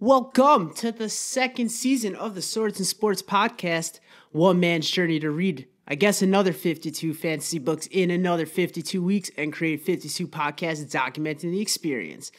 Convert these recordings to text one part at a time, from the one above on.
Welcome to the second season of the Swords and Sports podcast, one man's journey to read, I guess, another 52 fantasy books in another 52 weeks and create 52 podcasts documenting the experience.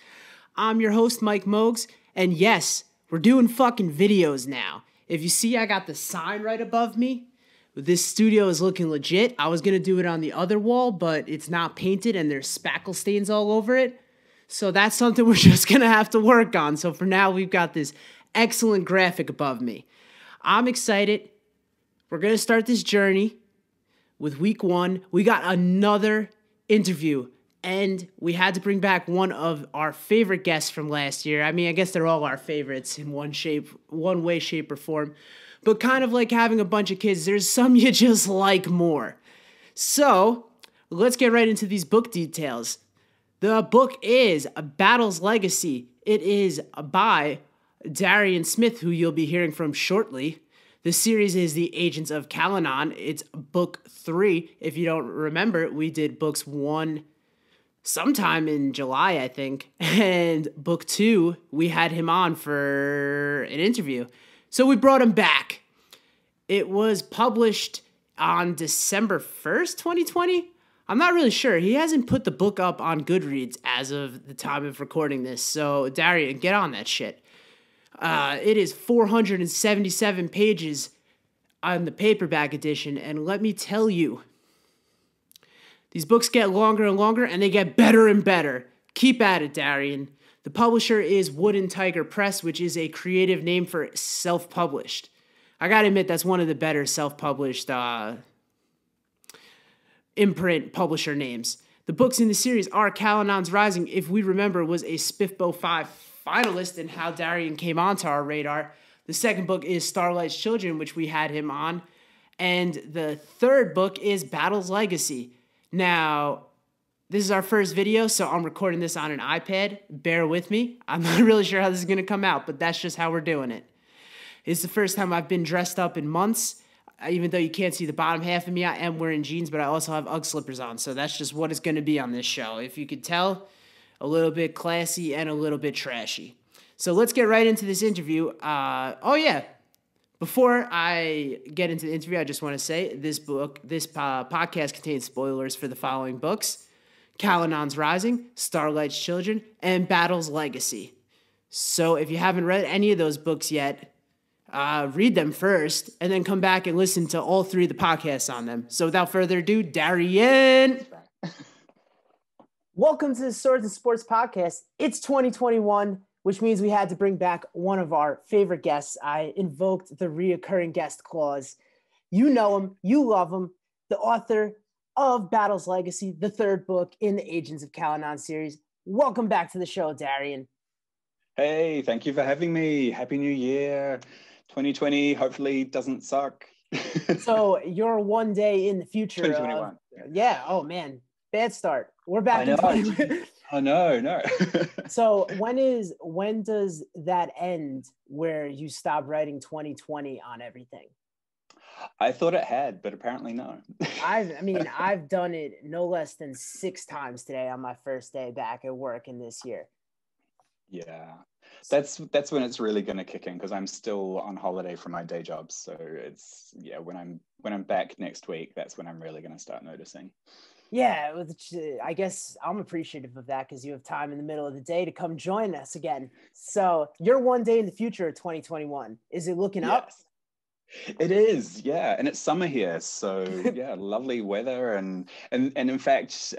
I'm your host, Mike Mogues, and yes, we're doing fucking videos now. If you see, I got the sign right above me. This studio is looking legit. I was going to do it on the other wall, but it's not painted and there's spackle stains all over it. So that's something we're just going to have to work on. So for now, we've got this excellent graphic above me. I'm excited. We're going to start this journey with week one. We got another interview, and we had to bring back one of our favorite guests from last year. I mean, I guess they're all our favorites in one way, shape, or form. But kind of like having a bunch of kids, there's some you just like more. So let's get right into these book details. The book is Battle's Legacy. It is by Darian Smith, who you'll be hearing from shortly. The series is The Agents of Kalanon. It's book 3. If you don't remember, we did books 1 sometime in July, I think. And book 2, we had him on for an interview. So we brought him back. It was published on December 1st, 2020. I'm not really sure. He hasn't put the book up on Goodreads as of the time of recording this. So, Darian, get on that shit. It is 477 pages on the paperback edition. And let me tell you, these books get longer and longer, and they get better and better. Keep at it, Darian. The publisher is Wooden Tiger Press, which is a creative name for self-published. I gotta admit, that's one of the better self-published imprint publisher names. The books in the series are Kalanon's Rising, if we remember, was a SPIFBO 5 finalist and how Darian came onto our radar. The second book is Starlight's Children, which we had him on. And the third book is Battle's Legacy. Now, this is our first video, so I'm recording this on an iPad. Bear with me. I'm not really sure how this is going to come out, but that's just how we're doing it. It's the first time I've been dressed up in months. Even though you can't see the bottom half of me, I am wearing jeans, but I also have Ugg slippers on. So that's just what it's going to be on this show. If you could tell, a little bit classy and a little bit trashy. So let's get right into this interview. Before I get into the interview, I just want to say this podcast contains spoilers for the following books: Kalanon's Rising, Starlight's Children, and Battle's Legacy. So if you haven't read any of those books yet, read them first, and then come back and listen to all 3 of the podcasts on them. So without further ado, Darian. Welcome to the Swords and Sports podcast. It's 2021, which means we had to bring back one of our favorite guests. I invoked the reoccurring guest clause. You know him. You love him. The author of Battle's Legacy, the third book in the Agents of Kalanon series. Welcome back to the show, Darian. Hey, thank you for having me. Happy New Year. 2020 hopefully doesn't suck. So you're one day in the future. 2021. Oh man, bad start. We're back in 2020. Oh no. So when does that end where you stop writing 2020 on everything? I thought it had, but apparently no. I've done it no less than 6 times today on my first day back at work in this year. Yeah. That's when it's really going to kick in, because I'm still on holiday from my day job. So it's when I'm back next week, that's when I'm really going to start noticing. Yeah, I guess I'm appreciative of that because you have time in the middle of the day to come join us again. So you're one day in the future of 2021. Is it looking up? It is, yeah, and it's summer here, so yeah, lovely weather, and in fact,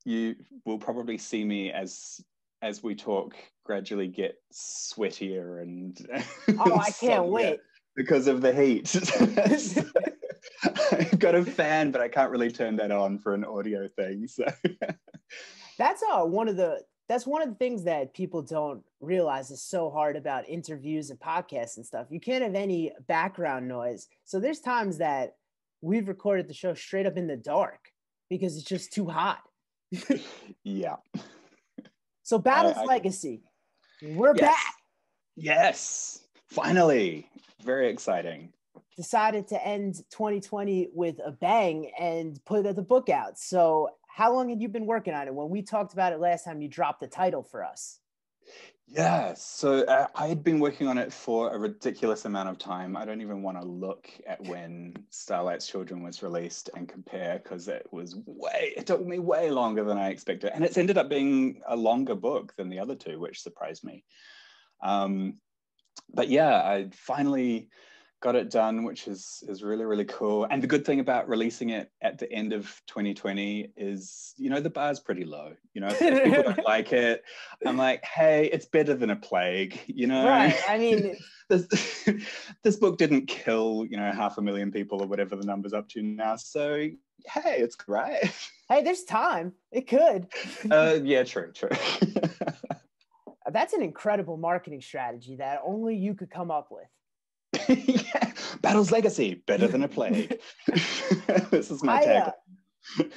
you will probably see me as we talk gradually get sweatier and I can't wait because of the heat. I've got a fan, but I can't really turn that on for an audio thing. So that's one of the things that people don't realize is so hard about interviews and podcasts and stuff. You can't have any background noise. So there's times that we've recorded the show straight up in the dark because it's just too hot. Yeah. So Battle's Legacy, we're back. Yes, finally. Very exciting. Decided to end 2020 with a bang and put the book out. So how long had you been working on it? When we talked about it last time, you dropped the title for us. Yeah, so I had been working on it for a ridiculous amount of time. I don't even want to look at when Starlight's Children was released and compare, because it took me way longer than I expected. And it's ended up being a longer book than the other two, which surprised me. But yeah, I finally got it done, which is really, really cool. And the good thing about releasing it at the end of 2020 is, the bar's pretty low. If people don't like it, I'm like, hey, it's better than a plague, Right. I mean, this book didn't kill, 500,000 people or whatever the number's up to now. So hey, it's great. hey, there's time. It could. Yeah, true. That's an incredible marketing strategy that only you could come up with. Yeah. Battle's legacy, better than a plague. This is my tagline.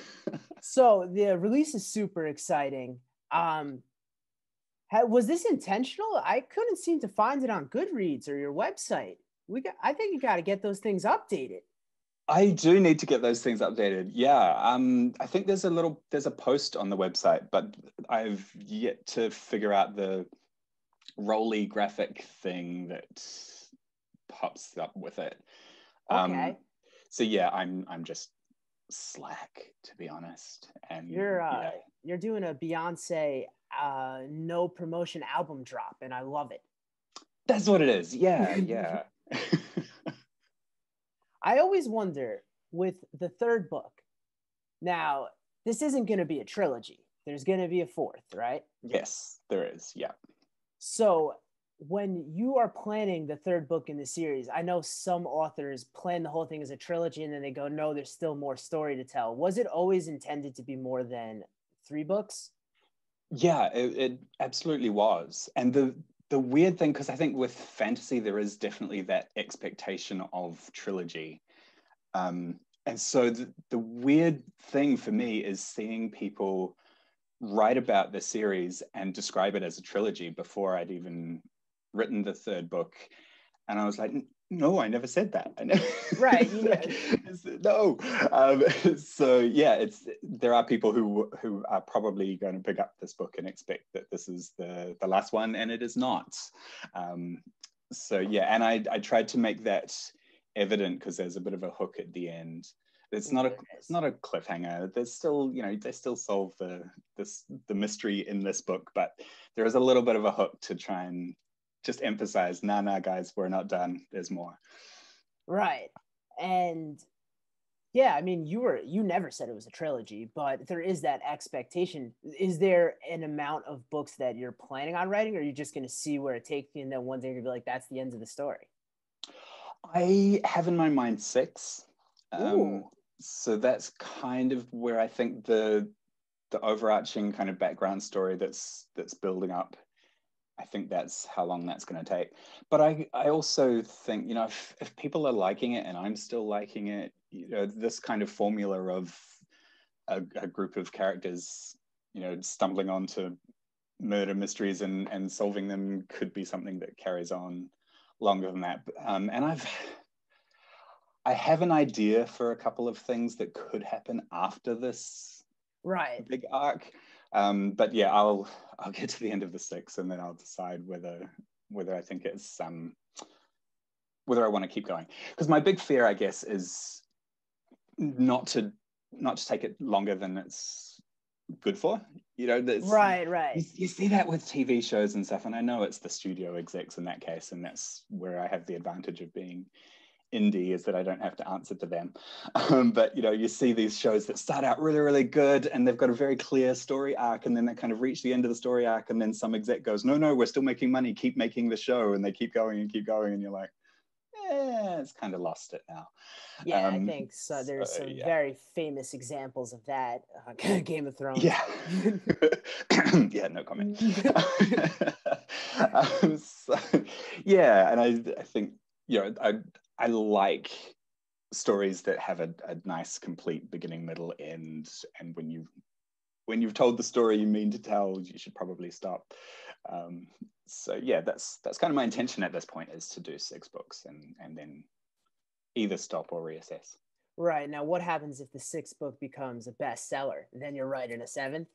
So the release is super exciting. Was this intentional? I couldn't seem to find it on Goodreads or your website. I think you got to get those things updated. I do need to get those things updated. Yeah. I think there's a post on the website, but I've yet to figure out the roly graphic thing that pops up with it. Okay. So yeah, I'm just slack, to be honest. And you're doing a Beyonce no promotion album drop, and I love it. That's what it is. Yeah. I always wonder with the third book. Now, this isn't going to be a trilogy. There's going to be a fourth, right? Yes, there is. Yeah. So when you are planning the third book in the series, I know some authors plan the whole thing as a trilogy and then they go, no, there's still more story to tell. Was it always intended to be more than 3 books? Yeah, it absolutely was. And the weird thing, because I think with fantasy, there is definitely that expectation of trilogy. And so the weird thing for me is seeing people write about the series and describe it as a trilogy before I'd even written the third book. And I was like, no, I never said that. Right. No. So yeah, there are people who are probably going to pick up this book and expect that this is the last one, and it is not. So yeah, and I tried to make that evident because there's a bit of a hook at the end. It's not a cliffhanger. There's still, they still solve the mystery in this book, but there is a little bit of a hook to try and just emphasize, nah, guys, we're not done. There's more. Right. And yeah, I mean, you never said it was a trilogy, but there is that expectation. Is there an amount of books that you're planning on writing, or are you just going to see where it takes you, and then one day you're going to be like, that's the end of the story? I have in my mind 6. Ooh. So that's kind of where I think the overarching kind of background story that's building up, I think that's how long that's going to take. But I also think, if people are liking it and I'm still liking it, this kind of formula of a group of characters, stumbling onto murder mysteries and solving them could be something that carries on longer than that. And I have an idea for a couple of things that could happen after this big arc. But yeah, I'll get to the end of the 6 and then I'll decide whether I think it's whether I want to keep going. Because my big fear, I guess, is not to take it longer than it's good for. Right. You see that with TV shows and stuff, and I know it's the studio execs in that case, and that's where I have the advantage of being indie, is that I don't have to answer to them. But you see these shows that start out really, really good and they've got a very clear story arc, and then they kind of reach the end of the story arc and then some exec goes, no, we're still making money, keep making the show, and they keep going and you're like, it's kind of lost it now. Yeah, I think so. There's some very famous examples of that. Game of Thrones. Yeah. Yeah, no comment. Yeah, and I think, I like stories that have a nice, complete beginning, middle, end, and when you've told the story you mean to tell, you should probably stop. So yeah, that's kind of my intention at this point, is to do 6 books and then either stop or reassess. Right. Now, what happens if the 6th book becomes a bestseller? Then you're writing a 7th?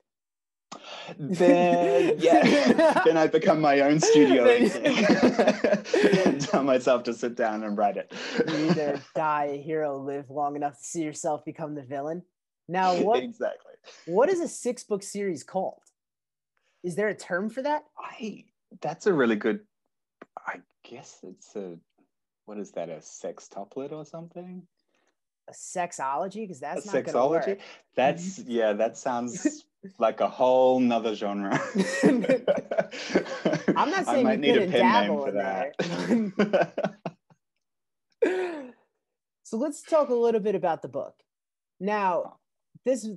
Then then I become my own studio exec and tell myself to sit down and write it. You either die a hero, live long enough to see yourself become the villain. Now, what is a 6-book series called? Is there a term for that? That's a really good, I guess it's what is that, a sextuplet or something? A sexology? Because that's not going to work. That sounds like a whole nother genre. I'm not saying you couldn't dabble in there. So let's talk a little bit about the book. Now, this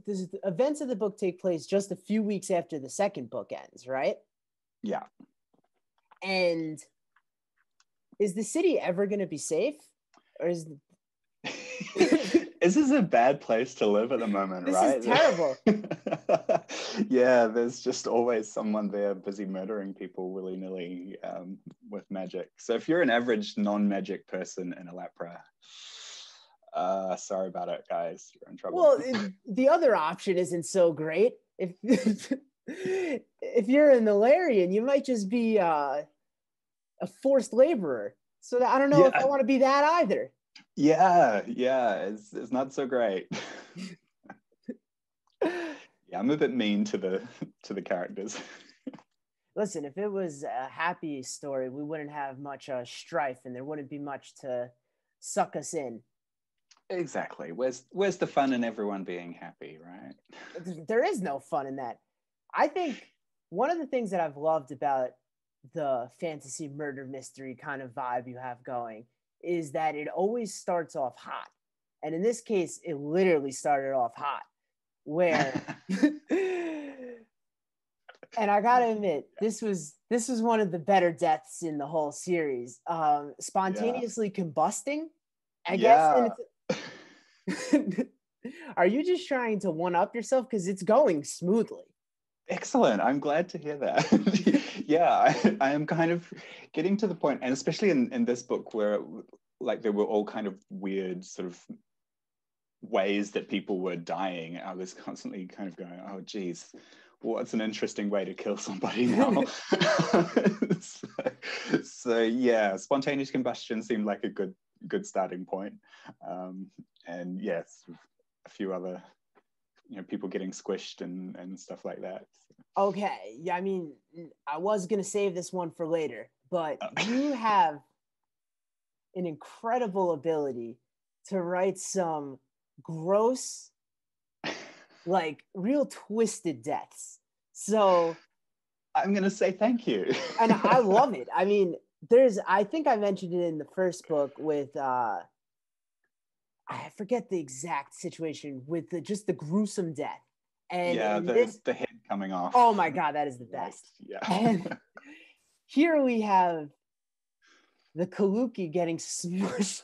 events of the book take place just a few weeks after the second book ends, right? Yeah. And is the city ever going to be safe? Or is this is a bad place to live at the moment, right? This is terrible. Yeah, there's just always someone there busy murdering people willy-nilly with magic. So if you're an average non-magic person in Alapra, sorry about it, guys. You're in trouble. Well, the other option isn't so great. If you're in the Larian, you might just be a forced laborer. So I don't know if I want to be that either. Yeah, it's not so great. Yeah, I'm a bit mean to the characters. Listen, if it was a happy story, we wouldn't have much strife, and there wouldn't be much to suck us in. Exactly. Where's the fun in everyone being happy, right? There is no fun in that. I think one of the things that I've loved about the fantasy murder mystery kind of vibe you have going is that it always starts off hot. And in this case, it literally started off hot, where and I gotta admit, this was one of the better deaths in the whole series. Spontaneously combusting, I guess. And are you just trying to one up yourself? Because it's going smoothly. Excellent. I'm glad to hear that. Yeah, I am kind of getting to the point, and especially in this book where like there were all kind of weird sort of ways that people were dying. I was constantly kind of going, oh geez, what's an interesting way to kill somebody now? so yeah, spontaneous combustion seemed like a good starting point. And yes, a few other people getting squished and stuff like that. Okay, yeah, I mean, I was gonna save this one for later, but you have an incredible ability to write some gross, like real twisted deaths. So I'm gonna say thank you. And I love it. I mean, I think I mentioned it in the first book with I forget the exact situation with just the gruesome death. And the head coming off. Oh my God, that is the best. Yeah. And here we have the Kaluki getting smushed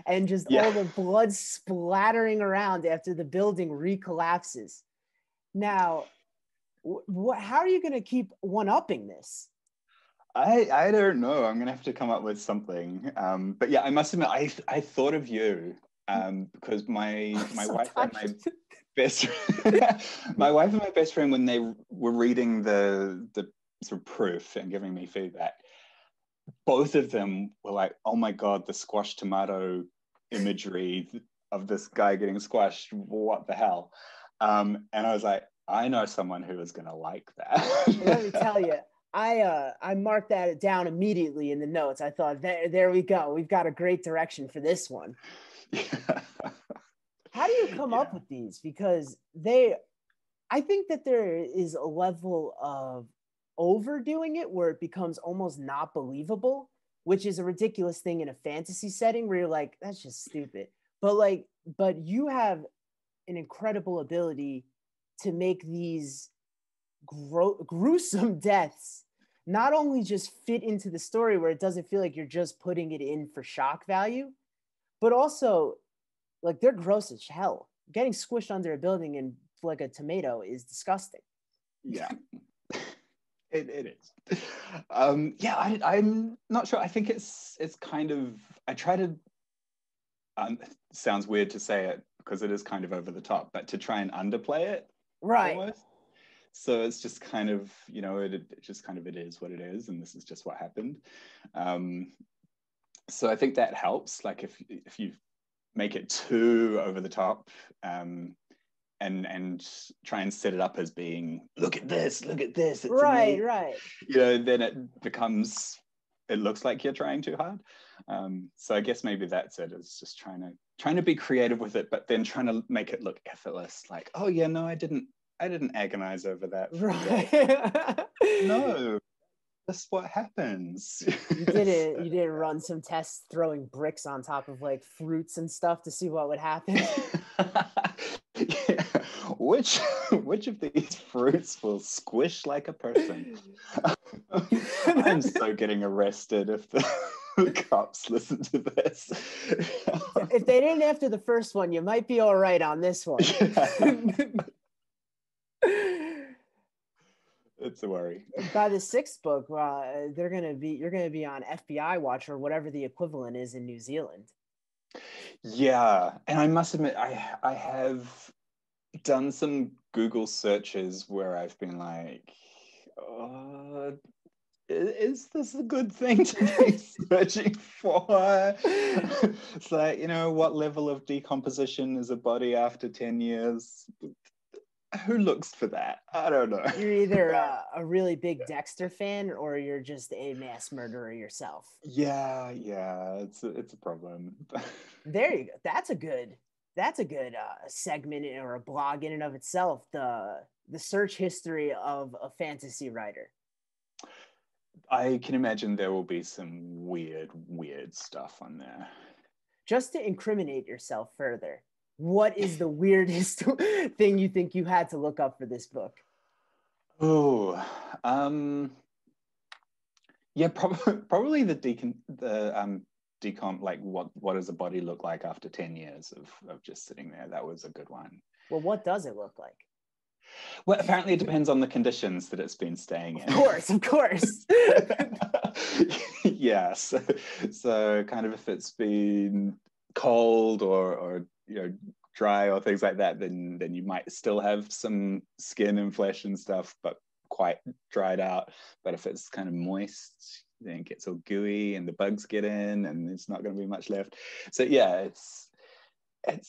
and just all the blood splattering around after the building recollapses. Now, how are you going to keep one-upping this? I don't know. I'm going to have to come up with something. But yeah, I must admit, I thought of you because my wife and my best my wife and my best friend, when they were reading the sort of proof and giving me feedback, both of them were like, oh my God, the squashed tomato imagery of this guy getting squashed, what the hell? And I was like, I know someone who is going to like that. Let me tell you, I marked that down immediately in the notes. I thought, there we go. We've got a great direction for this one. Yeah. How do you come up with these? Because I think that there is a level of overdoing it where it becomes almost not believable, which is a ridiculous thing in a fantasy setting where you're like, that's just stupid. But you have an incredible ability to make these gruesome deaths not only just fit into the story where it doesn't feel like you're just putting it in for shock value, but also like they're gross as hell. Getting squished under a building and like a tomato is disgusting. Yeah, it is. I'm not sure. I think it's kind of. I try to. Sounds weird to say it because it is kind of over the top, but to try and underplay it, right? Almost. So it's just kind of, it just kind of, it is what it is, and this is just what happened. So I think that helps. Like if you make it too over the top, and try and set it up as being, look at this, it's right, amazing. right. Then it looks like you're trying too hard. So I guess maybe that's it. It's just trying to be creative with it, but then trying to make it look effortless. Like, oh yeah, no, I didn't agonize over that. Right. No, that's what happens. You didn't run some tests throwing bricks on top of like fruits and stuff to see what would happen. Yeah. Which of these fruits will squish like a person? I'm so getting arrested if the cops listen to this. If they didn't after the first one, you might be all right on this one. It's a worry. By the sixth book, you're gonna be on FBI watch or whatever the equivalent is in New Zealand. Yeah, and I must admit, I have done some Google searches where I've been like, is this a good thing to be searching for? It's like, what level of decomposition is a body after 10 years? Who looks for that? I don't know. You're either a really big Dexter fan or you're just a mass murderer yourself. Yeah, it's a problem. There you go. That's a good segment or a blog in and of itself. The search history of a fantasy writer. I can imagine there will be some weird stuff on there. Just to incriminate yourself further, what is the weirdest thing you think you had to look up for this book? Oh, yeah, probably the decomp, like what does a body look like after 10 years of just sitting there? That was a good one. Well, what does it look like? Well, apparently it depends on the conditions that it's been staying in. Of course. Yeah, so kind of if it's been cold or dry or things like that, then you might still have some skin and flesh and stuff, but quite dried out. But if it's kind of moist, then it gets all gooey and the bugs get in and there's not going to be much left. So yeah, it's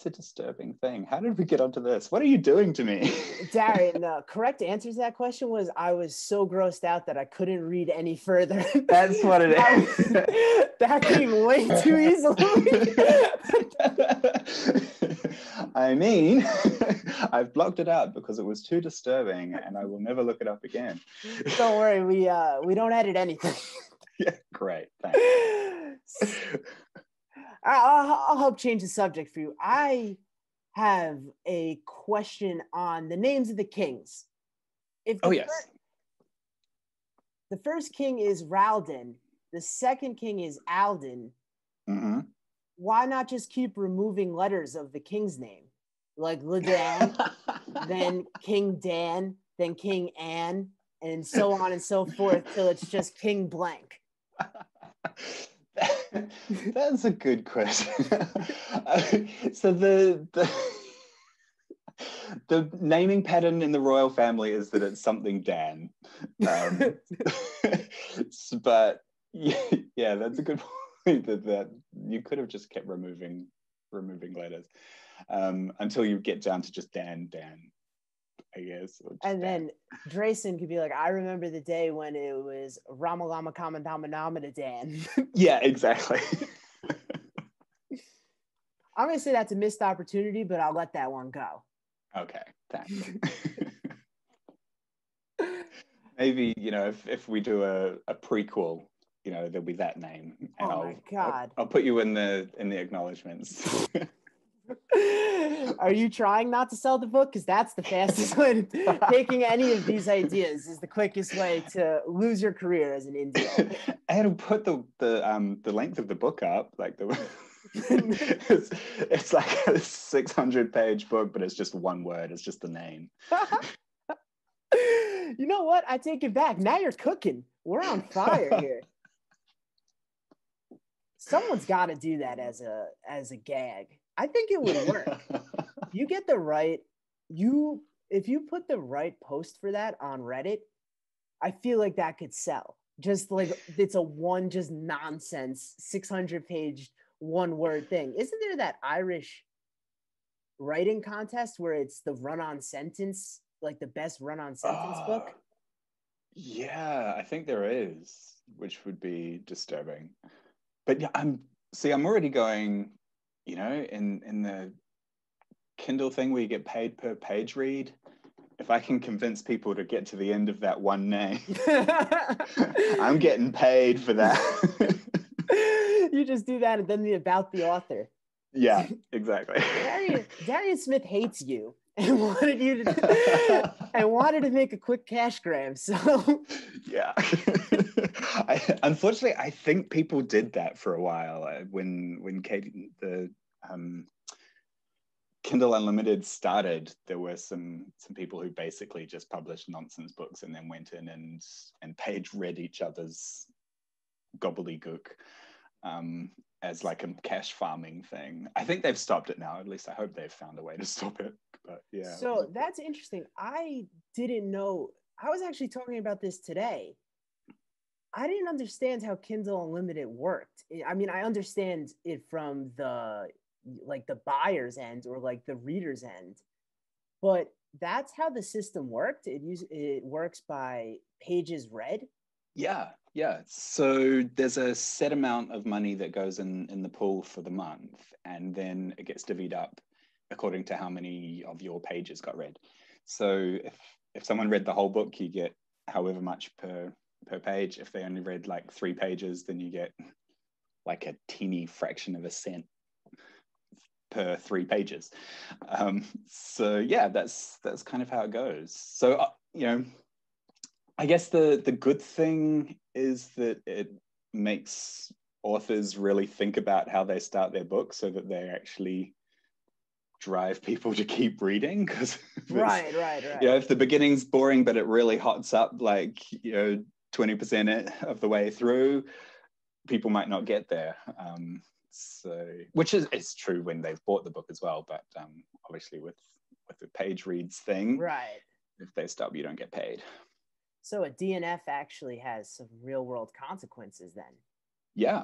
a disturbing thing. How did we get onto this? What are you doing to me? Darian, the correct answer to that question was I was so grossed out that I couldn't read any further. That's what it is. That came way too easily. I mean, I've blocked it out because it was too disturbing and I will never look it up again. Don't worry, we don't edit anything. Yeah, great. Thanks. I'll help change the subject for you. I have a question on the names of the kings. The first king is Ralden, the second king is Alden. Mm-hmm. Why not just keep removing letters of the king's name? Like Ladan, then King Dan, then King Anne, and so on and so forth till it's just King Blank. That's a good question. So the naming pattern in the royal family is that it's something Dan. But yeah, that's a good point. That you could have just kept removing letters until you get down to just Dan, I guess. And then Drayson could be like, I remember the day when it was Ramalama Kamandamanamada Dan. Yeah, exactly. I'm going to say that's a missed opportunity, but I'll let that one go. Okay, thanks. Maybe, if we do a prequel, there'll be that name. And my God. I'll put you in the acknowledgements. Are you trying not to sell the book? Because that's the fastest way. Taking any of these ideas is the quickest way to lose your career as an indie author. And put the length of the book up, like it's like a 600-page book, but it's just one word. It's just the name. You know what? I take it back. Now you're cooking. We're on fire here. Someone's got to do that as a gag. I think it would work. You get the right. You if you put the right post for that on Reddit, I feel like that could sell. Just like it's a one just nonsense 600-page one word thing. Isn't there that Irish writing contest where it's the run-on sentence, like the best run-on sentence book? Yeah, I think there is, which would be disturbing. But yeah, I'm already going, in the Kindle thing where you get paid per page read. If I can convince people to get to the end of that one name, I'm getting paid for that. You just do that and then about the author. Yeah, exactly. Darian Smith hates you and wanted to make a quick cash grab. So yeah. Unfortunately, I think people did that for a while when Katie, the Kindle Unlimited started. There were some people who basically just published nonsense books and then went in and page read each other's gobbledygook as like a cash farming thing. I think they've stopped it now. At least I hope they've found a way to stop it. But yeah. So that's interesting. I didn't know. I was actually talking about this today. I didn't understand how Kindle Unlimited worked. I mean, I understand it from the buyer's end or like the reader's end, but that's how the system worked. It works by pages read. Yeah. So there's a set amount of money that goes in the pool for the month, and then it gets divvied up according to how many of your pages got read. So if someone read the whole book, you get however much per page. If they only read like 3 pages, then you get like a teeny fraction of a cent per 3 pages. So yeah, that's kind of how it goes. So I guess the good thing is that it makes authors really think about how they start their book so that they actually drive people to keep reading. Because right. If the beginning's boring but it really hots up like 20% of the way through, people might not get there. So which is true when they've bought the book as well, but obviously with the page reads thing, right, if they stop, you don't get paid. So a DNF actually has some real world consequences then. Yeah.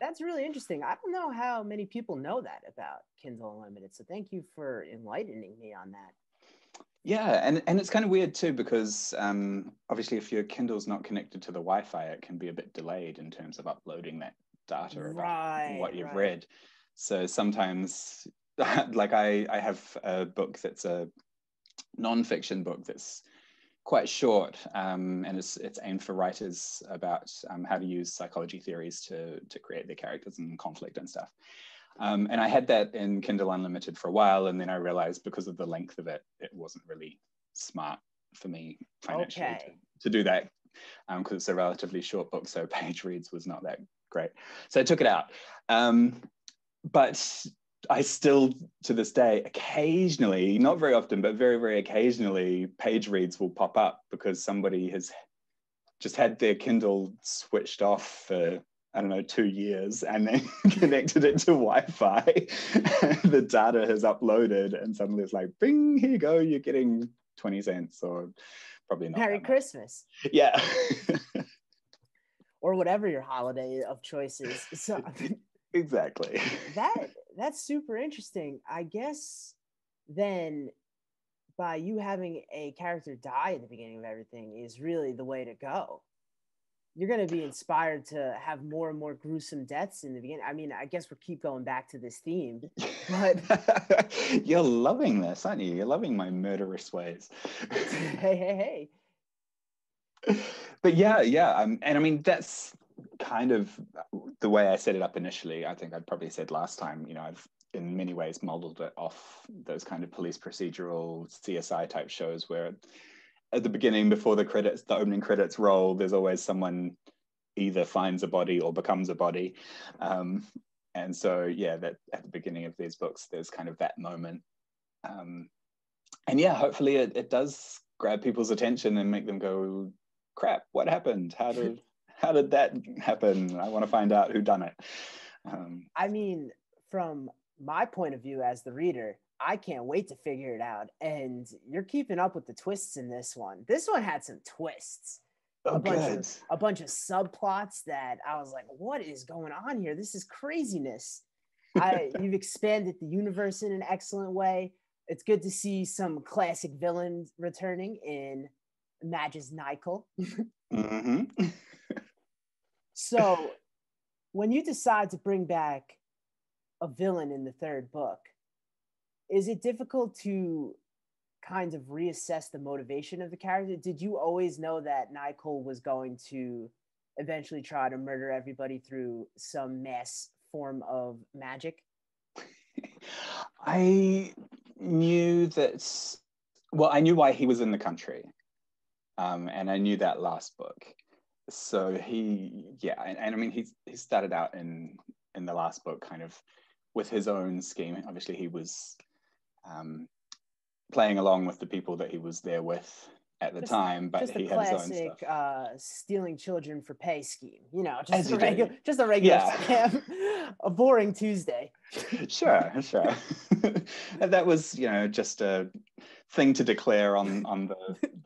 That's really interesting. I don't know how many people know that about Kindle Unlimited. So thank you for enlightening me on that. Yeah, and it's kind of weird too, because obviously if your Kindle's not connected to the Wi-Fi, it can be a bit delayed in terms of uploading that data about what you've read. So sometimes, like I have a book that's a non-fiction book that's quite short, and it's aimed for writers about how to use psychology theories to create their characters and conflict and stuff. And I had that in Kindle Unlimited for a while, and then I realized because of the length of it, it wasn't really smart for me financially to do that, because it's a relatively short book, so page reads was not that great. So I took it out. But I still, to this day, occasionally, not very often, but very, very occasionally, page reads will pop up because somebody has just had their Kindle switched off for, I don't know, 2 years, and then connected it to Wi-Fi. The data has uploaded, and suddenly it's like, bing, here you go, you're getting 20 cents, or probably not. Merry Christmas. Yeah. Or whatever your holiday of choice is. So exactly. That's super interesting. I guess then by you having a character die at the beginning of everything is really the way to go. You're going to be inspired to have more and more gruesome deaths in the beginning. I mean, I guess we'll keep going back to this theme, but you're loving this, aren't you? You're loving my murderous ways. Hey. But yeah. And I mean, that's kind of the way I set it up initially. I think I'd probably said last time, I've in many ways modeled it off those kind of police procedural CSI type shows where at the beginning, before the opening credits roll, there's always someone either finds a body or becomes a body. And so, yeah, that at the beginning of these books, there's kind of that moment. And yeah, hopefully it does grab people's attention and make them go, crap, what happened? How did that happen? I want to find out who done it. I mean, from my point of view as the reader, I can't wait to figure it out. And you're keeping up with the twists in this one. This one had some twists. Oh, a bunch good. of a bunch of subplots that I was like, what is going on here? This is craziness. You've expanded the universe in an excellent way. It's good to see some classic villains returning in Madge's Nykel. Mm-hmm. So when you decide to bring back a villain in the third book, is it difficult to kind of reassess the motivation of the character? Did you always know that Nykel was going to eventually try to murder everybody through some mass form of magic? I knew that, well, I knew why he was in the country. And I knew that last book. So and I mean, he started out in the last book kind of with his own scheme. Obviously, he was playing along with the people that he was there with at the time, but he had his own stuff. Stealing children for pay scheme, As a regular yeah. scam, a boring Tuesday. Sure. And that was, just a thing to declare on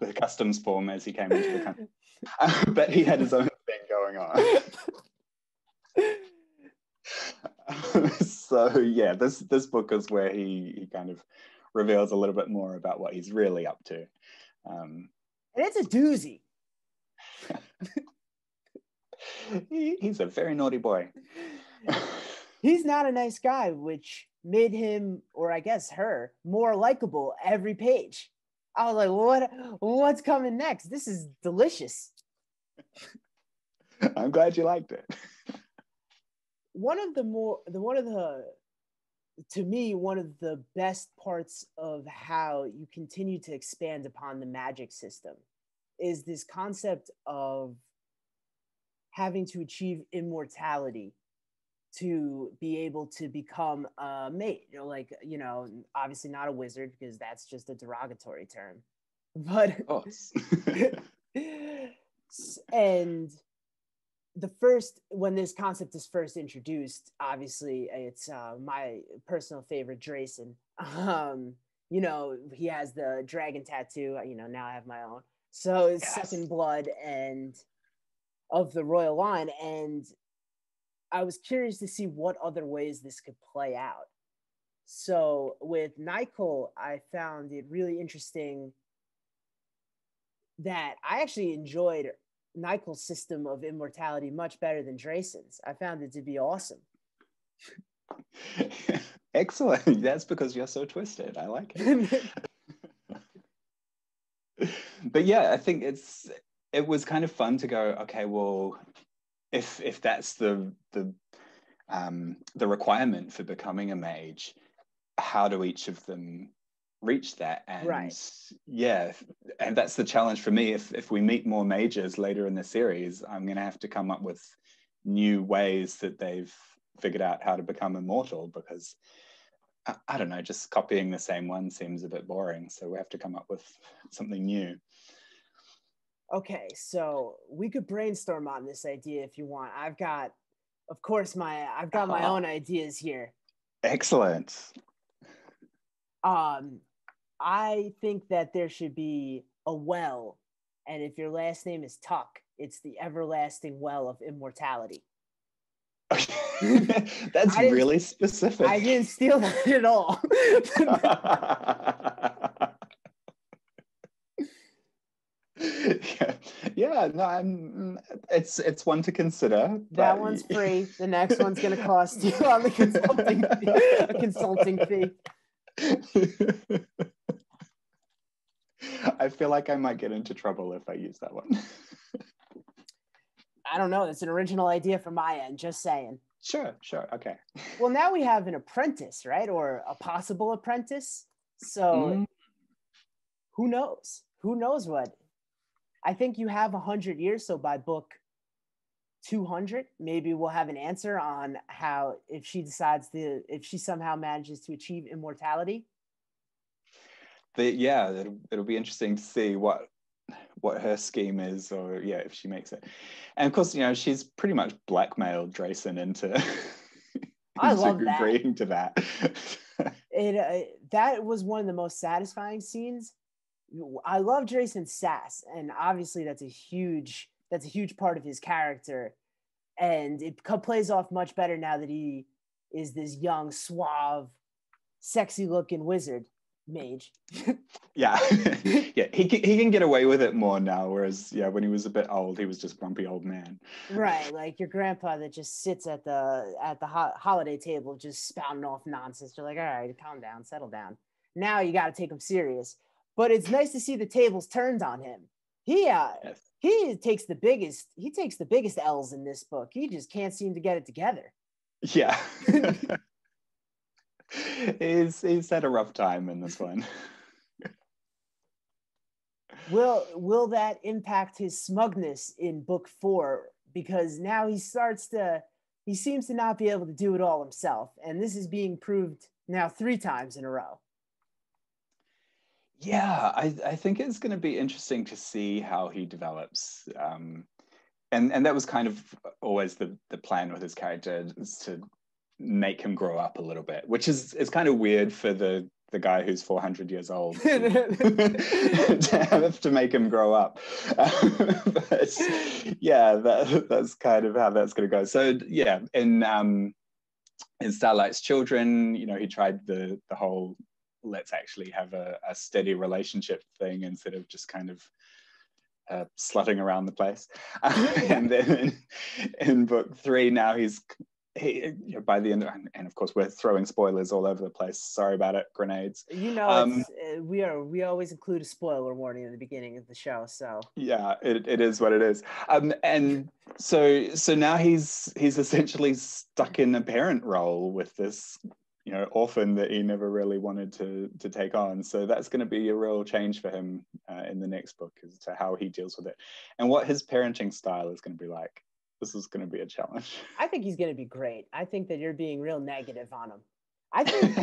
the customs form as he came into the country. But he had his own thing going on. So yeah, this book is where he kind of reveals a little bit more about what he's really up to. And it's a doozy. He's a very naughty boy. He's not a nice guy, which made him, or I guess her, more likable every page. I was like, what's coming next? This is delicious. I'm glad you liked it. One of the best parts of how you continue to expand upon the magic system is this concept of having to achieve immortality to be able to become a mage. Obviously not a wizard, because that's just a derogatory term. But of course. And when this concept is first introduced, obviously it's my personal favorite, Drayson. He has the dragon tattoo. Now I have my own. So it's second blood and of the royal line. And I was curious to see what other ways this could play out. So with Nykel, I found it really interesting that I actually enjoyed Nykel's system of immortality much better than Drayson's. I found it to be awesome. Excellent. That's because you're so twisted. I like it. But yeah, I think it was kind of fun to go, okay, well, if that's the requirement for becoming a mage, how do each of them reach that? And right. Yeah, and that's the challenge for me. If we meet more mages later in the series, I'm going to have to come up with new ways that they've figured out how to become immortal, because I don't know, just copying the same one seems a bit boring. So we have to come up with something new. Okay, so we could brainstorm on this idea if you want. I've got my own ideas here. Excellent. I think that there should be a well, and if your last name is Tuck, it's the everlasting well of immortality. That's really specific. I didn't steal that at all. No, it's one to consider. That one's free. The next one's going to cost you on the consulting fee. I feel like I might get into trouble if I use that one. I don't know. It's an original idea from my end. Just saying. Sure. Okay. Well, now we have an apprentice, right? Or a possible apprentice. So who knows? Who knows what? I think you have 100 years. So by book 200, maybe we'll have an answer on how, if she somehow manages to achieve immortality. It'll be interesting to see what her scheme is, or if she makes it. And of course, she's pretty much blackmailed Drayson into I love that. agreeing to that. That was one of the most satisfying scenes. I love Drayson's sass, and obviously that's a huge part of his character, and it plays off much better now that he is this young, suave, sexy-looking wizard mage. Yeah, yeah, he can get away with it more now, whereas when he was a bit old, he was just grumpy old man. Right, like your grandpa that just sits at the holiday table just spouting off nonsense. You're like, all right, calm down, settle down. Now you got to take him serious. But it's nice to see the tables turned on him. Yes. He takes the biggest L's in this book. He just can't seem to get it together. Yeah. he's had a rough time in this one. Will that impact his smugness in book 4? Because now he seems to not be able to do it all himself. And this is being proved now 3 times in a row. Yeah, I think it's going to be interesting to see how he develops. And that was kind of always the plan with his character, is to make him grow up a little bit, which is kind of weird for the guy who's 400 years old to have to make him grow up. But yeah, that's kind of how that's going to go. So yeah, in Starlight's Children, he tried the whole let's actually have a steady relationship thing instead of just kind of slutting around the place. And then in book 3 now he by the end, and of course we're throwing spoilers all over the place. Sorry about it, grenades. We always include a spoiler warning at the beginning of the show. So yeah, it is what it is. And so now he's essentially stuck in a parent role with this orphan that he never really wanted to take on. So that's going to be a real change for him in the next book as to how he deals with it and what his parenting style is going to be like. This is going to be a challenge. I think he's going to be great. I think that you're being real negative on him. I think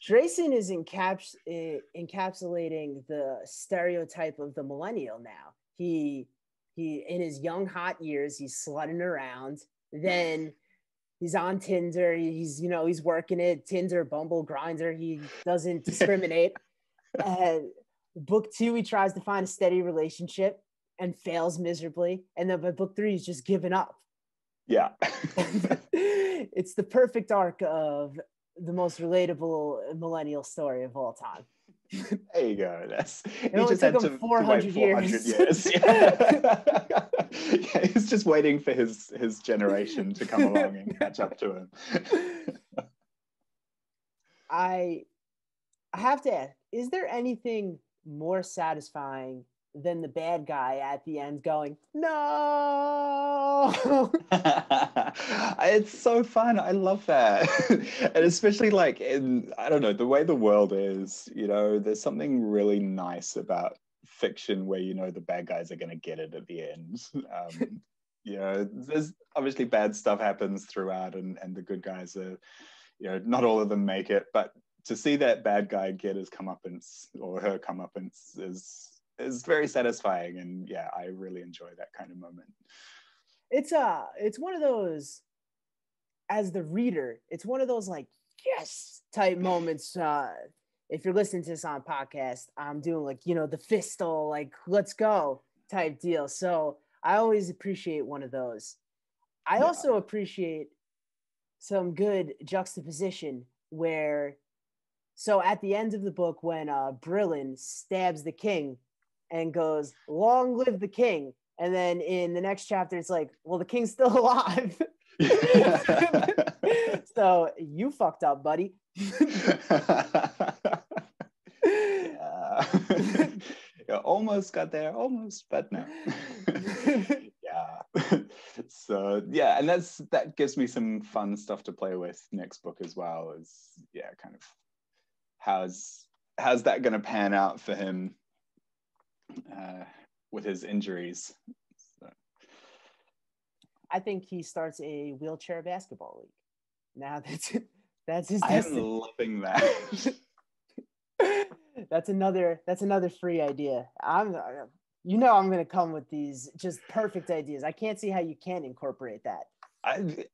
Drayson is encapsulating the stereotype of the millennial now. He in his young hot years, he's slutting around. Then he's on Tinder. He's working it. Tinder, Bumble, Grindr. He doesn't discriminate. Book 2, he tries to find a steady relationship and fails miserably. And then by book 3, he's just given up. Yeah. It's the perfect arc of the most relatable millennial story of all time. There you go. It only took him 400 years. Yeah, he's just waiting for his generation to come along and catch up to him. I have to ask, is there anything more satisfying than the bad guy at the end going, no? It's so fun. I love that. And especially like I don't know, the way the world is, there's something really nice about fiction where the bad guys are going to get it at the end. There's obviously bad stuff happens throughout and the good guys are, not all of them make it, but to see that bad guy get his comeuppance or her comeuppance is very satisfying. And yeah, I really enjoy that kind of moment. It's one of those, as the reader, it's one of those like yes type moments. If you're listening to this on podcast, I'm doing like the fistal like let's go type deal. So I always appreciate one of those. I also appreciate some good juxtaposition where, so at the end of the book when Brillin stabs the king and goes, long live the king. And then in the next chapter, it's like, well, the king's still alive. So you fucked up, buddy. Yeah, almost got there, almost, but no. Yeah. So yeah, and that gives me some fun stuff to play with next book as well. Is kind of how's that going to pan out for him with his injuries. So. I think he starts a wheelchair basketball league. Now that's his destiny. I'm loving that. That's another free idea. I'm going to come with these just perfect ideas. I can't see how you can't incorporate that.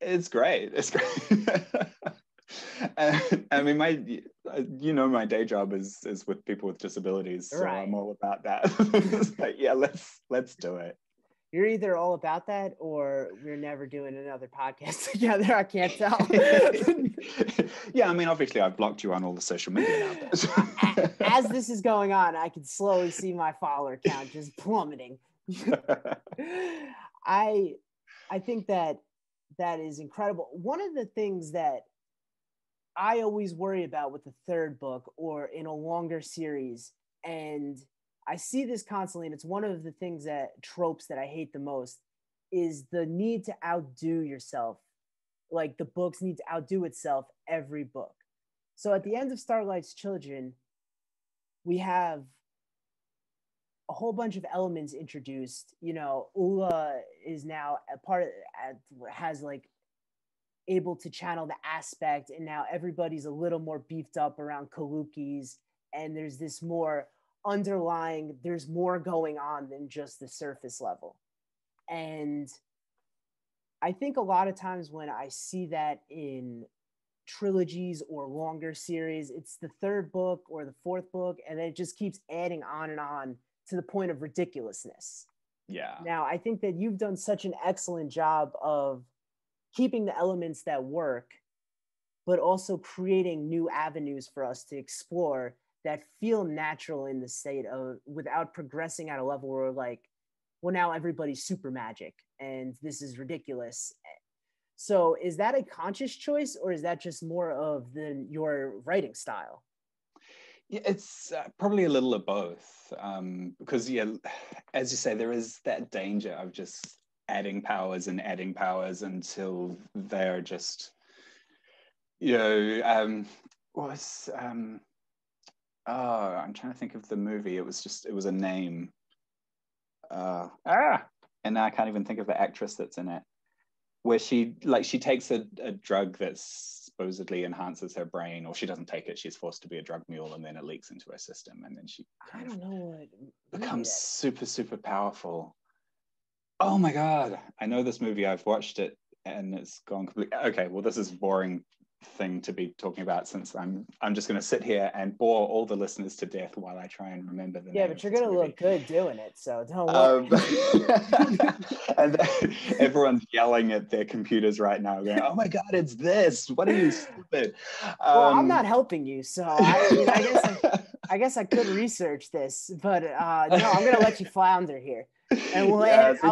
It's great. It's great. I mean, my day job is with people with disabilities, so Right. I'm all about that. It's like, yeah, let's do it. You're either all about that or we're never doing another podcast together. I can't tell. Yeah, I mean, obviously I've blocked you on all the social media now. But... As this is going on, I can slowly see my follower count just plummeting. I think that is incredible. One of the things that I always worry about with the third book or in a longer series, and I see this constantly, and it's one of the things tropes that I hate the most, is the need to outdo yourself. Like the books need to outdo itself every book. So at the end of Starlight's Children, we have a whole bunch of elements introduced. Ula is now a part of, has like able to channel the aspect, and now everybody's a little more beefed up around Kalukis, and there's this more underlying, there's more going on than just the surface level. And I think a lot of times when I see that in trilogies or longer series, it's the third book or the fourth book, and then it just keeps adding on and on to the point of ridiculousness. Yeah. Now, I think that you've done such an excellent job of keeping the elements that work, but also creating new avenues for us to explore that feel natural in the state of, without progressing at a level where we're like, well, now everybody's super magic and this is ridiculous. So is that a conscious choice, or is that just more of your writing style? Yeah, it's probably a little of both, because as you say, there is that danger of just adding powers until they're just, I'm trying to think of the movie. It was a name. And now I can't even think of the actress that's in it, where she takes a drug that's supposedly enhances her brain, or she doesn't take it, she's forced to be a drug mule, and then it leaks into her system, and then she I don't know what becomes super powerful. Oh my god, I know this movie, I've watched it and it's gone completely. Okay, well, this is boring thing to be talking about, since I'm just going to sit here and bore all the listeners to death while I try and remember the name. Yeah, but you're going to look good doing it, so don't worry. And everyone's yelling at their computers right now, going, "Oh my god, it's this! What are you, stupid?" Well, I'm not helping you, so I guess I could research this, but no, I'm going to let you flounder here. And I'll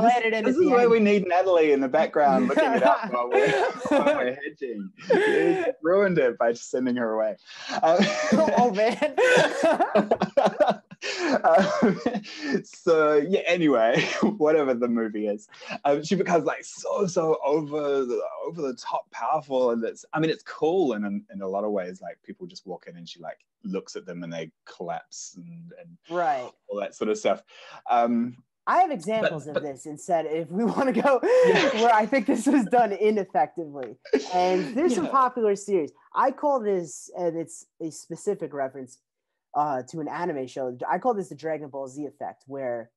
add it in. This is why we need Natalie in the background looking it up while we're hedging. You ruined it by just sending her away. Oh man. So yeah. Anyway, whatever the movie is, she becomes like so over the top powerful, and it's cool, and in a lot of ways, like people just walk in and she like looks at them and they collapse and right, all that sort of stuff. I have examples of this, and said if we want to go where I think this was done ineffectively. And there's some popular series. I call this, and it's a specific reference to an anime show. I call this the Dragon Ball Z effect, where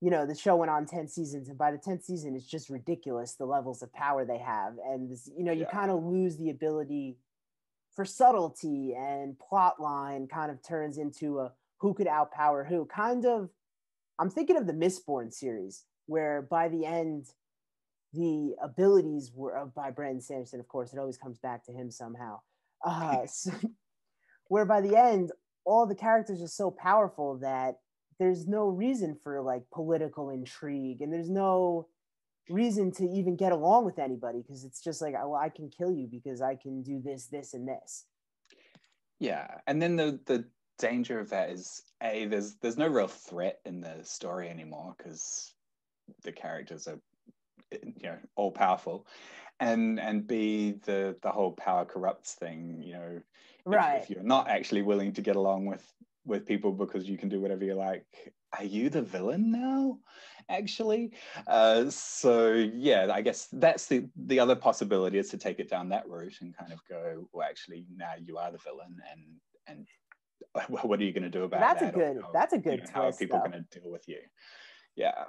the show went on 10 seasons, and by the 10th season, it's just ridiculous the levels of power they have, and this, you kind of lose the ability for subtlety, and plot line kind of turns into a who could outpower who kind of. I'm thinking of the Mistborn series, where by the end, the abilities were by Brandon Sanderson, of course. It always comes back to him somehow. Where by the end, all the characters are so powerful that there's no reason for like political intrigue, and there's no reason to even get along with anybody, because it's just like, well, I can kill you because I can do this, this, and this. Yeah, and then the danger of that is there's no real threat in the story anymore, because the characters are all powerful, and B, the whole power corrupts thing, right. If you're not actually willing to get along with people because you can do whatever you like, are you the villain now, actually? So yeah, I guess that's the other possibility, is to take it down that route and kind of go, well, actually now you are the villain, and what are you going to do about that? That's a good twist. How are people going to deal with you? Yeah.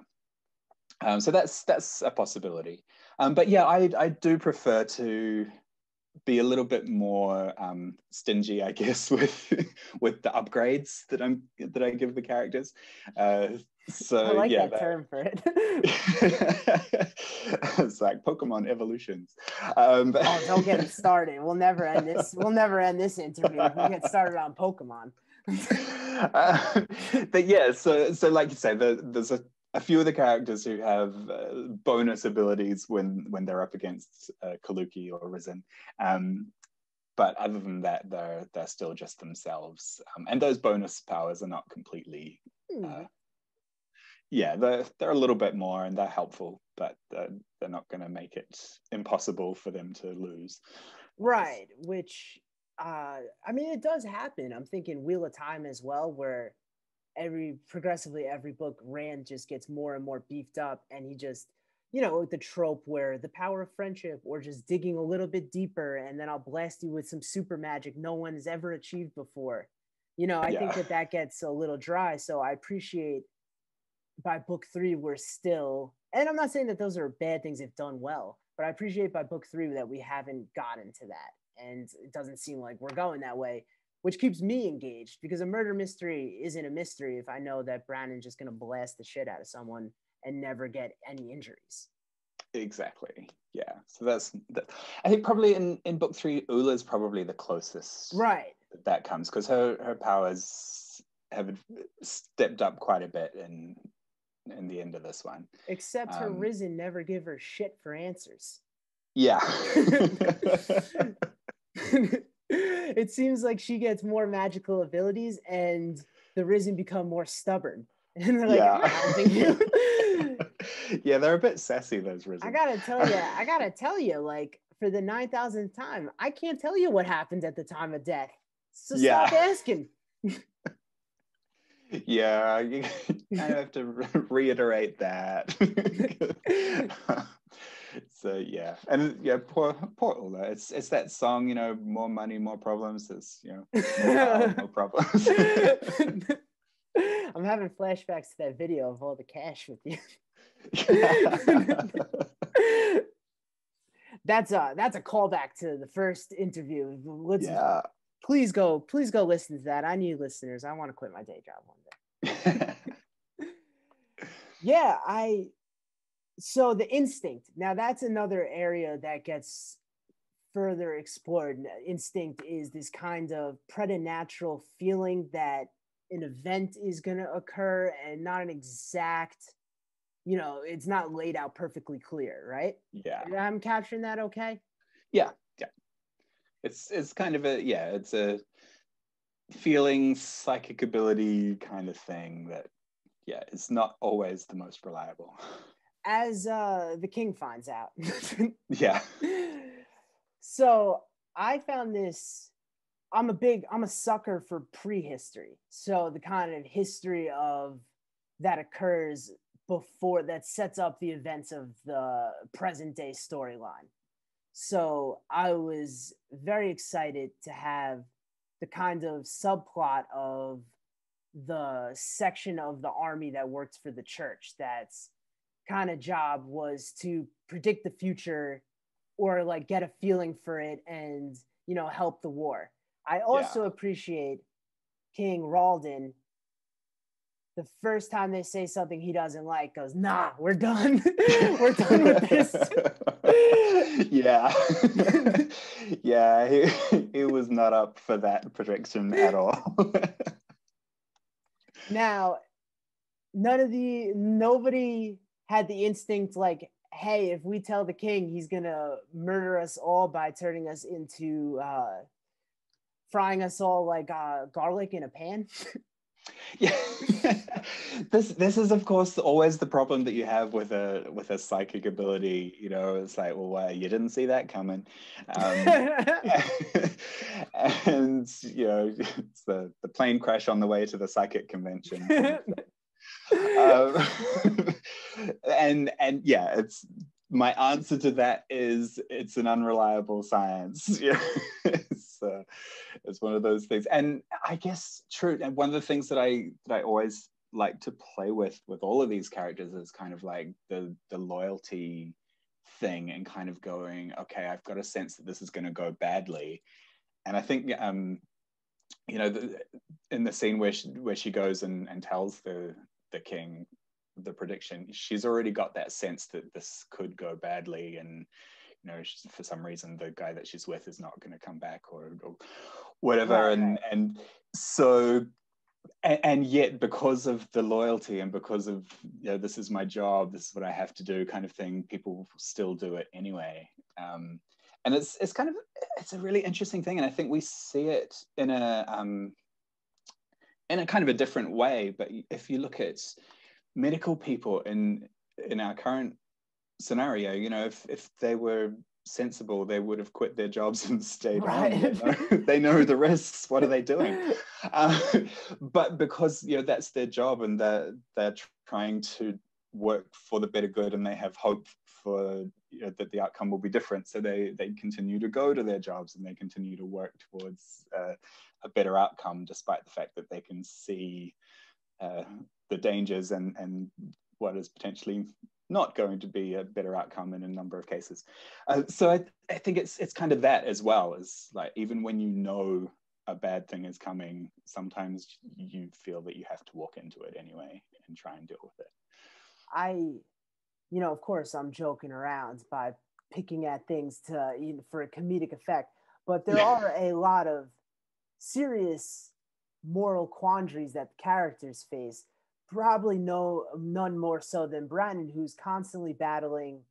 So that's a possibility. But yeah, I do prefer to be a little bit more stingy, I guess, with the upgrades that I give the characters. So I like yeah, that term for it. it's like Pokemon evolutions. Oh, don't get me started. We'll never end this. We'll never end this interview if we get started on Pokemon. But yeah, so like you say, there's a few of the characters who have bonus abilities when they're up against Kaluki or Risen. But other than that, they're still just themselves. And those bonus powers are not completely yeah, they're a little bit more and they're helpful, but they're not going to make it impossible for them to lose. Right, which I mean, it does happen. I'm thinking Wheel of Time as well, where progressively every book Rand just gets more and more beefed up, and he just, the trope where the power of friendship, or just digging a little bit deeper, and then I'll blast you with some super magic no one has ever achieved before. I think that gets a little dry. So I appreciate by book 3 we're still, and I'm not saying that those are bad things if done well, but I appreciate by book 3 that we haven't gotten to that, and it doesn't seem like we're going that way, which keeps me engaged, because a murder mystery isn't a mystery if I know that Brandon's just going to blast the shit out of someone and never get any injuries. Exactly. Yeah. So that's I think probably in book 3, Ula's probably the closest right that comes, because her powers have stepped up quite a bit in the end of this one. Except her Risen never give her shit for answers. Yeah. It seems like she gets more magical abilities and the Risen become more stubborn. And they're like, yeah. I'm not helping you. Yeah, they're a bit sassy, those Risen. I gotta tell you, like, for the 9,000th time, I can't tell you what happened at the time of death. So stop asking. Yeah, I have to reiterate that. So yeah, and yeah, poor Ula. It's that song, more money, more problems. It's more power, more problems. I'm having flashbacks to that video of all the cash with you. That's a callback to the first interview. Please go listen to that. I need listeners. I want to quit my day job one day. Yeah, so the instinct. Now that's another area that gets further explored. Instinct is this kind of preternatural feeling that an event is going to occur, and not an exact, it's not laid out perfectly clear, right? Yeah. I'm capturing that okay? Yeah. It's kind of it's a feeling, psychic ability kind of thing that, it's not always the most reliable. As the king finds out. Yeah. So I found this, I'm a sucker for prehistory. So the kind of history that occurs before, that sets up the events of the present day storyline. So I was very excited to have the kind of subplot of the section of the army that works for the church, that's kind of job was to predict the future, or like get a feeling for it, and help the war. I also appreciate King Ralden. The first time they say something he doesn't like, goes, nah, we're done. We're done with this. Yeah. Yeah, he was not up for that prediction at all. Now, nobody had the instinct like, hey, if we tell the king, he's gonna murder us all by turning us into frying us all like garlic in a pan. Yeah. This is of course always the problem that you have with a psychic ability. It's like, well, you didn't see that coming. And it's the plane crash on the way to the psychic convention. And yeah, it's my answer to that is it's an unreliable science. It's one of those things. And I guess true. And one of the things that I always like to play with all of these characters is kind of like the loyalty thing and kind of going, okay, I've got a sense that this is going to go badly. And I think, you know, in the scene where she goes and tells the king the prediction, she's already got that sense that this could go badly, and you know, for some reason the guy that she's with is not going to come back or whatever. Right. And so and yet, because of the loyalty and because of, you know, this is my job, this is what I have to do kind of thing, people still do it anyway. And it's kind of, it's a really interesting thing, and I think we see it in a kind of a different way. But if you look at medical people in our current scenario, you know, if they were sensible, they would have quit their jobs and stayed on. They know the risks. What are they doing? But because, you know, that's their job, and they're trying to work for the better good, and they have hope for, you know, that the outcome will be different, so they continue to go to their jobs, and they continue to work towards a better outcome, despite the fact that they can see the dangers and what is potentially not going to be a better outcome in a number of cases. So I think it's kind of that as well, as like, even when you know a bad thing is coming, sometimes you feel that you have to walk into it anyway and try and deal with it. You know, of course, I'm joking around by picking at things to, you know, for a comedic effect, but there are a lot of serious moral quandaries that the characters face. Probably none more so than Brandon, who's constantly battling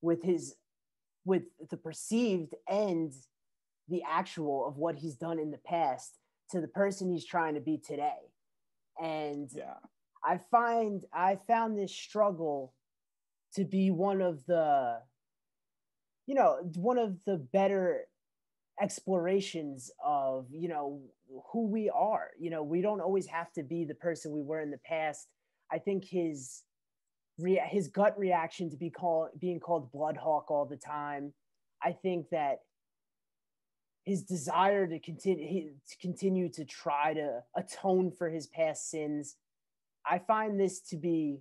with the perceived and the actual of what he's done in the past to the person he's trying to be today. And I found this struggle to be one of the better explorations of, you know, who we are. You know, we don't always have to be the person we were in the past. I think his gut reaction to being called Bloodhawk all the time, I think that his desire to continue to try to atone for his past sins, I find this to be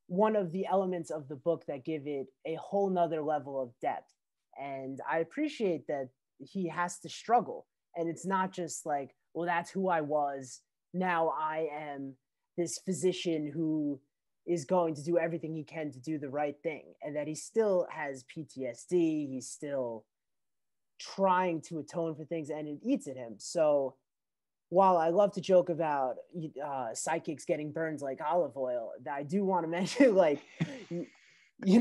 one of the elements of the book that give it a whole nother level of depth. And I appreciate that he has to struggle. And it's not just like, well, that's who I was. Now I am this physician who is going to do everything he can to do the right thing. And that he still has PTSD. He's still trying to atone for things, and it eats at him. So while I love to joke about psychics getting burned like olive oil, I do want to mention, like,